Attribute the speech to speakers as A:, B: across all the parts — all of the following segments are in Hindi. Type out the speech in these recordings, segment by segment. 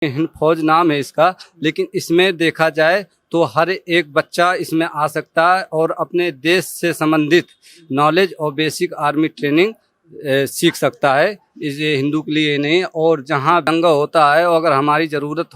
A: हिंद फौज नाम है इसका, लेकिन इसमें देखा जाए तो हर एक बच्चा इसमें आ सकता है और अपने देश से संबंधित नॉलेज और बेसिक आर्मी ट्रेनिंग सीख सकता है। ये हिंदू के लिए नहीं, और जहाँ दंगा होता है और अगर हमारी ज़रूरत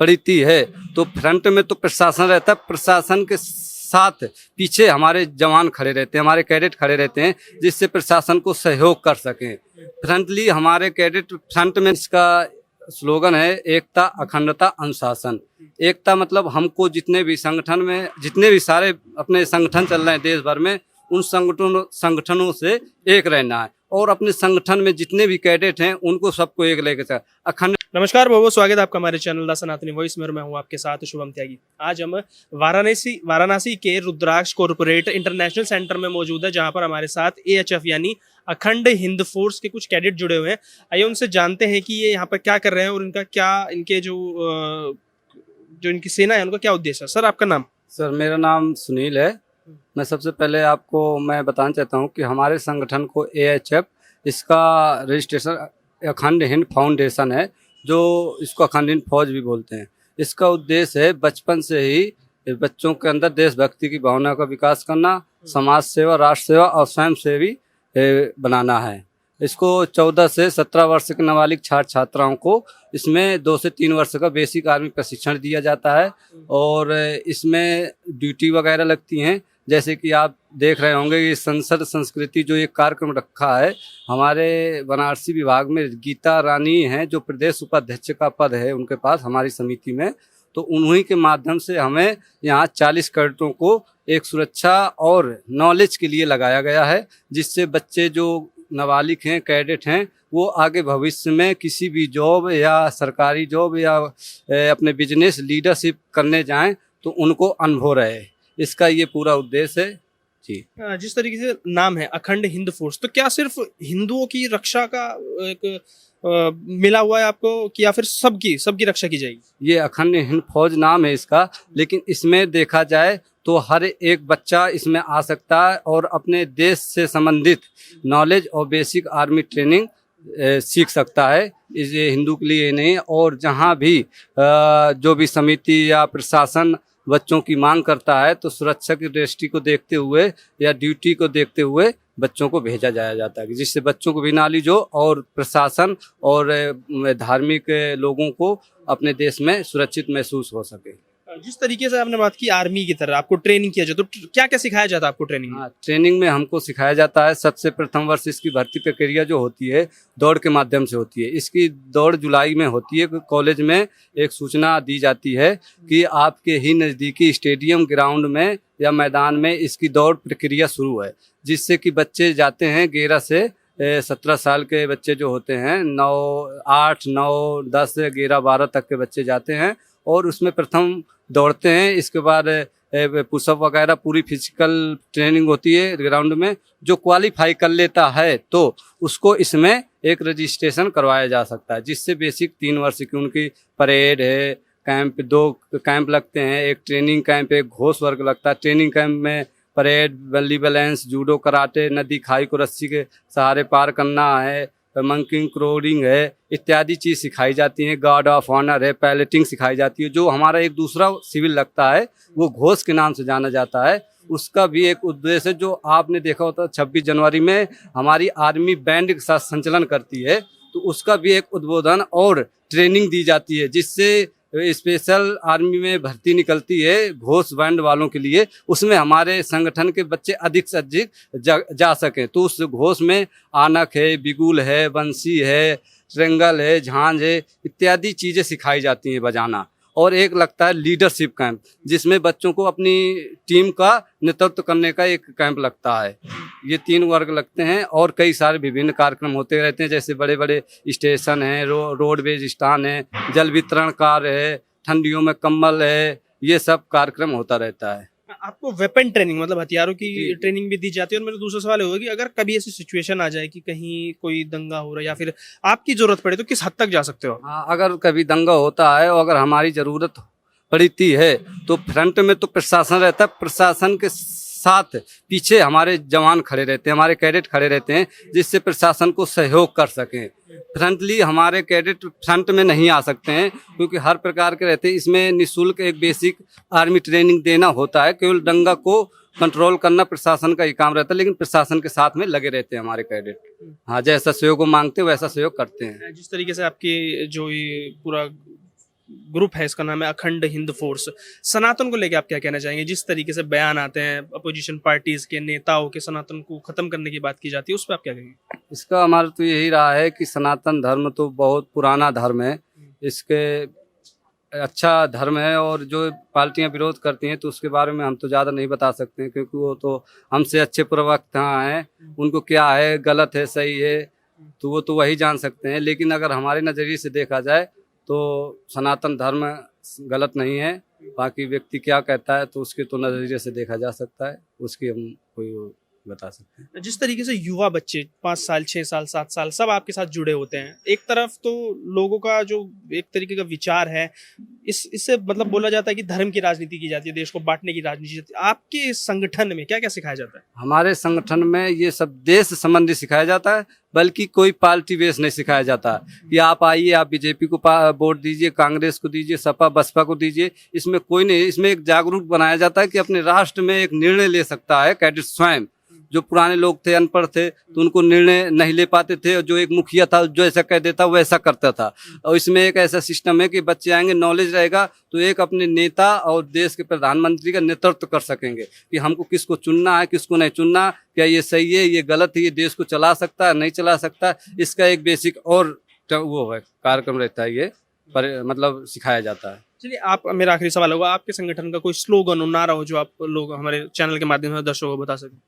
A: पड़ती है तो फ्रंट में तो प्रशासन रहता है, प्रशासन के साथ पीछे हमारे जवान खड़े रहते हैं, हमारे कैडेट खड़े रहते हैं, जिससे प्रशासन को सहयोग कर सकें। फ्रंटली हमारे कैडेट फ्रंट में, इसका स्लोगन है एकता, अखंडता, अनुशासन। एकता मतलब हमको जितने भी संगठन में, जितने भी सारे अपने संगठन चल रहे हैं देश भर में, उन संगठनों से एक रहना है और अपने संगठन में जितने भी कैडेट हैं उनको सबको एक लेकर चल अखंड।
B: नमस्कार, बहुत बहुत स्वागत है आपका हमारे चैनल द सनातनी वॉइस में। मैं हूं आपके साथ शुभम त्यागी। आज हम वाराणसी के रुद्राक्ष कॉर्पोरेट इंटरनेशनल सेंटर में मौजूद है, जहां पर हमारे साथ AHF यानी अखंड हिंद फोर्स के कुछ कैडेट जुड़े हुए हैं। आइए उनसे जानते हैं कि ये यहाँ पर क्या कर रहे हैं और इनका क्या, इनके जो इनकी सेना है उनका क्या उद्देश्य है। सर, आपका नाम?
A: सर, मेरा नाम सुनील है। मैं सबसे पहले आपको मैं बताना चाहता हूँ कि हमारे संगठन को AHF, इसका रजिस्ट्रेशन अखंड हिंद फाउंडेशन है, जो इसको अखंड हिंद फौज भी बोलते हैं। इसका उद्देश्य है बचपन से ही बच्चों के अंदर देशभक्ति की भावना का विकास करना, समाज सेवा, राष्ट्र सेवा और स्वयं सेवी बनाना है। इसको 14 से 17 वर्ष के नाबालिग छात्र छात्राओं को इसमें 2 से 3 वर्ष का बेसिक आर्मी प्रशिक्षण दिया जाता है और इसमें ड्यूटी वगैरह लगती हैं। जैसे कि आप देख रहे होंगे कि संसद संस्कृति जो एक कार्यक्रम रखा है हमारे बनारसी विभाग में, गीता रानी हैं जो प्रदेश उपाध्यक्ष का पद है उनके पास हमारी समिति में, तो उन्हीं के माध्यम से हमें यहाँ 40 कैडेटों को एक सुरक्षा और नॉलेज के लिए लगाया गया है, जिससे बच्चे जो नाबालिग हैं, कैडेट हैं, वो आगे भविष्य में किसी भी जॉब या सरकारी जॉब या अपने बिजनेस लीडरशिप करने जाएं तो उनको अनुभव रहे। इसका ये पूरा उद्देश्य है जी।
B: जिस तरीके से नाम है अखंड हिंद फोर्स, तो क्या सिर्फ हिंदुओं की रक्षा का एक मिला हुआ है आपको, कि या फिर सबकी रक्षा की जाएगी?
A: ये अखंड हिंद फौज नाम है इसका, लेकिन इसमें देखा जाए तो हर एक बच्चा इसमें आ सकता है और अपने देश से संबंधित नॉलेज और बेसिक आर्मी ट्रेनिंग सीख सकता है। ये हिंदू के लिए नहीं, और जहाँ भी जो भी समिति या प्रशासन बच्चों की मांग करता है तो सुरक्षा की दृष्टि को देखते हुए या ड्यूटी को देखते हुए बच्चों को भेजा जाता है, जिससे बच्चों को भी नॉलेज हो और प्रशासन और धार्मिक लोगों को अपने देश में सुरक्षित महसूस हो सके।
B: जिस तरीके से आपने बात की आर्मी की तरह आपको ट्रेनिंग किया जाए, तो क्या क्या सिखाया जाता है आपको ट्रेनिंग में?
A: हाँ, ट्रेनिंग में हमको सिखाया जाता है, सबसे प्रथम वर्ष इसकी भर्ती प्रक्रिया जो होती है दौड़ के माध्यम से होती है। इसकी दौड़ जुलाई में होती है। कॉलेज में एक सूचना दी जाती है कि आपके ही नज़दीकी स्टेडियम ग्राउंड में या मैदान में इसकी दौड़ प्रक्रिया शुरू है, जिससे कि बच्चे जाते हैं 11 से 17 साल के बच्चे जो होते हैं, 8, 9, 10, 11, 12 तक के बच्चे जाते हैं और उसमें प्रथम दौड़ते हैं। इसके बाद पुशअप वगैरह पूरी फिजिकल ट्रेनिंग होती है ग्राउंड में। जो क्वालिफाई कर लेता है तो उसको इसमें एक रजिस्ट्रेशन करवाया जा सकता है, जिससे बेसिक 3 वर्ष की उनकी परेड है, कैंप 2 कैंप लगते हैं, एक ट्रेनिंग कैंप, एक घोष वर्ग लगता है। ट्रेनिंग कैंप में परेड, बल्ली बैलेंस, जूडो, कराटे, नदी खाई को रस्सी के सहारे पार करना है, मंकिंग, क्रोडिंग है, इत्यादि चीज़ सिखाई जाती हैं। गार्ड ऑफ ऑनर है, पायलटिंग सिखाई जाती है। जो हमारा एक दूसरा सिविल लगता है वो घोष के नाम से जाना जाता है, उसका भी एक उद्देश्य है। जो आपने देखा होता है 26 जनवरी में हमारी आर्मी बैंड के साथ संचलन करती है, तो उसका भी एक उद्बोधन और ट्रेनिंग दी जाती है, जिससे स्पेशल आर्मी में भर्ती निकलती है घोष बैंड वालों के लिए। उसमें हमारे संगठन के बच्चे अधिक से अधिक जा सकें, तो उस घोष में आनक है, बिगुल है, बंसी है, ट्रेंगल है, झांझ है, इत्यादि चीज़ें सिखाई जाती हैं बजाना। और एक लगता है लीडरशिप कैंप, जिसमें बच्चों को अपनी टीम का नेतृत्व करने का एक कैंप लगता है। ये 3 वर्ग लगते हैं और कई सारे विभिन्न कार्यक्रम होते रहते हैं, जैसे बड़े बड़े स्टेशन हैं, रोडवेज स्टान है, जल वितरण कार्य है, ठंडियों में कंबल है, ये सब कार्यक्रम होता रहता है।
B: आपको वेपन ट्रेनिंग मतलब हथियारों की ट्रेनिंग भी दी जाती है। और मेरा दूसरा सवाल होगा कि अगर कभी ऐसी सिचुएशन आ जाए कि कहीं कोई दंगा हो रहा है या फिर आपकी जरूरत पड़े, तो किस हद तक जा सकते हो?
A: हाँ, अगर कभी दंगा होता है और अगर हमारी ज़रूरत पड़ती है तो फ्रंट में तो प्रशासन रहता है, प्रशासन के साथ पीछे हमारे जवान खड़े रहते हैं, हमारे कैडेट खड़े रहते हैं, जिससे प्रशासन को सहयोग कर सकें। फ्रंटली हमारे कैडेट फ्रंट में नहीं आ सकते हैं क्योंकि हर प्रकार के रहते हैं। इसमें निःशुल्क एक बेसिक आर्मी ट्रेनिंग देना होता है, केवल दंगा को कंट्रोल करना प्रशासन का ही काम रहता है, लेकिन प्रशासन के साथ में लगे रहते हैं हमारे कैडेट। हाँ, जैसा सहयोग वो मांगते हैं वैसा सहयोग करते हैं।
B: जिस तरीके से आपकी जो ये पूरा ग्रुप है, इसका नाम है अखंड हिंद फोर्स, सनातन को लेके आप क्या कहना चाहेंगे? जिस तरीके से बयान आते हैं अपोजिशन पार्टीज के नेताओं के, सनातन को खत्म करने की बात की जाती है, उस पर आप क्या कहेंगे?
A: इसका हमारा तो यही रहा है कि सनातन धर्म तो बहुत पुराना धर्म है, इसके अच्छा धर्म है, और जो पार्टियां विरोध करती हैं तो उसके बारे में हम तो ज़्यादा नहीं बता सकते हैं क्योंकि वो तो हमसे अच्छे प्रवक्ता हैं, उनको क्या है गलत है सही है तो वो तो वही जान सकते हैं। लेकिन अगर हमारे नज़रिए से देखा जाए तो सनातन धर्म गलत नहीं है, बाकी व्यक्ति क्या कहता है तो उसके तो नज़रिए से देखा जा सकता है, उसकी हम कोई वो बता सकते हैं।
B: जिस तरीके से युवा बच्चे 5 साल 6 साल 7 साल सब आपके साथ जुड़े होते हैं, एक तरफ तो लोगों का जो एक तरीके का विचार है, इससे मतलब बोला जाता है कि धर्म की राजनीति की जाती है, देश को बांटने की राजनीति की जाती है। आपके संगठन में क्या क्या सिखाया जाता है?
A: हमारे संगठन में ये सब देश संबंधी सिखाया जाता है, बल्कि कोई पार्टी बेस नहीं सिखाया जाता कि आप आइए आप बीजेपी को वोट दीजिए, कांग्रेस को दीजिए, सपा बसपा को दीजिए, इसमें कोई नहीं। इसमें एक जागरूक बनाया जाता है कि अपने राष्ट्र में एक निर्णय ले सकता है कैडेट स्वयं। जो पुराने लोग थे, अनपढ़ थे, तो उनको निर्णय नहीं ले पाते थे, और जो एक मुखिया था जो ऐसा कह देता वैसा करता था। और इसमें एक ऐसा सिस्टम है कि बच्चे आएंगे, नॉलेज रहेगा तो एक अपने नेता और देश के प्रधानमंत्री का नेतृत्व कर सकेंगे कि हमको किसको चुनना है, किसको नहीं चुनना, क्या ये सही है, ये गलत है, ये देश को चला सकता है नहीं चला सकता। इसका एक बेसिक और वो है कार्यक्रम रहता है, ये पर मतलब सिखाया जाता है।
B: चलिए, आप, मेरा आखिरी सवाल होगा, आपके संगठन का कोई स्लोगन हो, नारा हो जो आप लोग हमारे चैनल के माध्यम से दर्शकों को बता सकें?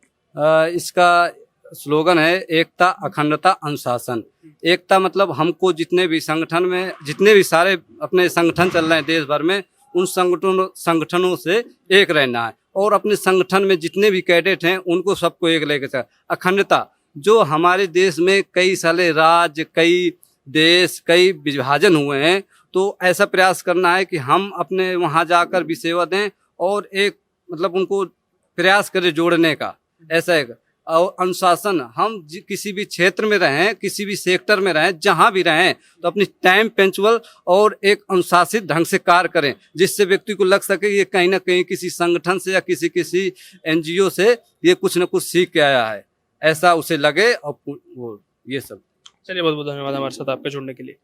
A: इसका स्लोगन है एकता, अखंडता, अनुशासन। एकता मतलब हमको जितने भी संगठन में जितने भी सारे अपने संगठन चल रहे हैं देश भर में, उन संगठनों से एक रहना है, और अपने संगठन में जितने भी कैडेट हैं उनको सबको एक लेकर चलना। अखंडता, जो हमारे देश में कई सारे राज्य, कई देश, कई विभाजन हुए हैं, तो ऐसा प्रयास करना है कि हम अपने वहाँ जाकर भी सेवा दें और एक मतलब उनको प्रयास करें जोड़ने का, ऐसा है। और अनुशासन, हम किसी भी क्षेत्र में रहें, किसी भी सेक्टर में रहें, जहां भी रहें, तो अपनी टाइम पंक्चुअल और एक अनुशासित ढंग से कार्य करें, जिससे व्यक्ति को लग सके ये कहीं ना कहीं किसी संगठन से या किसी एनजीओ से ये कुछ न कुछ सीख के आया है, ऐसा उसे लगे। और वो ये सब।
B: चलिए, बहुत बहुत धन्यवाद हमारे साथ आपके जुड़ने के लिए।